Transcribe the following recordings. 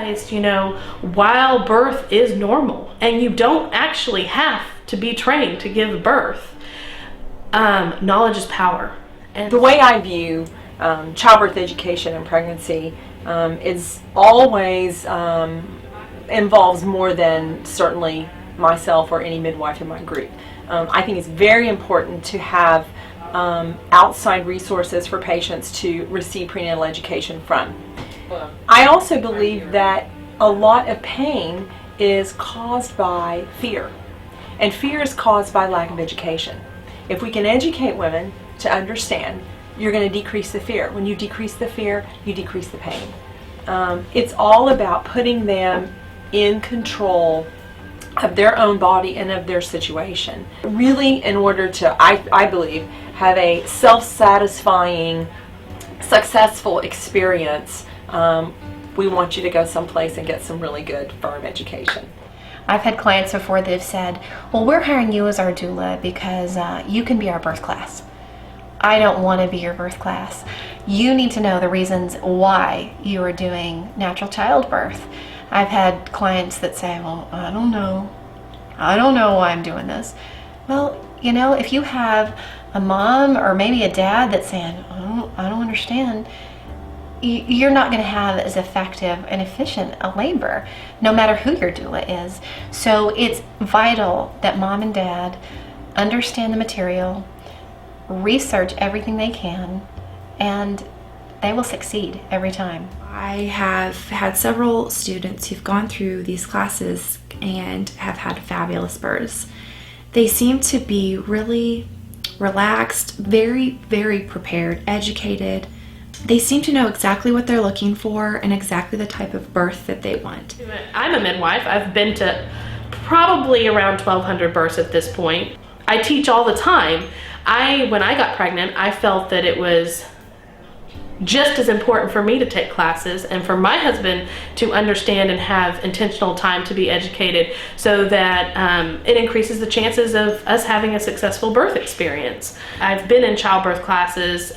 realized, while birth is normal and you don't actually have to be trained to give birth, knowledge is power. And the way I view childbirth education and pregnancy is always involves more than certainly myself or any midwife in my group. I think it's very important to have outside resources for patients to receive prenatal education from. I also believe that a lot of pain is caused by fear, and fear is caused by lack of education. If we can educate women to understand, you're going to decrease the fear. When you decrease the fear, you decrease the pain. It's all about putting them in control of their own body and of their situation. Really, in order to, I believe, have a self-satisfying, successful experience, we want you to go someplace and get some really good, firm education. I've had clients before that have said, well, we're hiring you as our doula because you can be our birth class. I don't want to be your birth class. You need to know the reasons why you are doing natural childbirth. I've had clients that say, well, I don't know why I'm doing this. Well, if you have a mom or maybe a dad that's saying, I don't understand, you're not going to have as effective and efficient a labor, no matter who your doula is. So it's vital that mom and dad understand the material, research everything they can, and they will succeed every time. I have had several students who've gone through these classes and have had fabulous births. They seem to be really relaxed, very, very prepared, educated. They seem to know exactly what they're looking for and exactly the type of birth that they want. I'm a midwife. I've been to probably around 1,200 births at this point. I teach all the time. When I got pregnant, I felt that it was just as important for me to take classes and for my husband to understand and have intentional time to be educated, so that it increases the chances of us having a successful birth experience. I've been in childbirth classes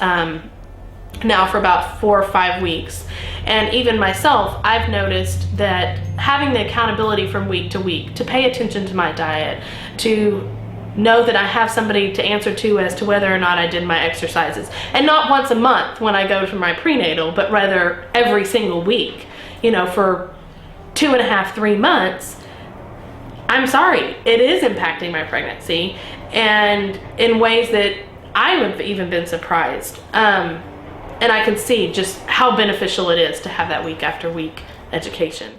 now for about 4 or 5 weeks, and even myself, I've noticed that having the accountability from week to week to pay attention to my diet, to know that I have somebody to answer to as to whether or not I did my exercises, and not once a month when I go for my prenatal, but rather every single week, for 2.5, 3 months. I'm sorry, it is impacting my pregnancy, and in ways that I have even been surprised. And I can see just how beneficial it is to have that week after week education.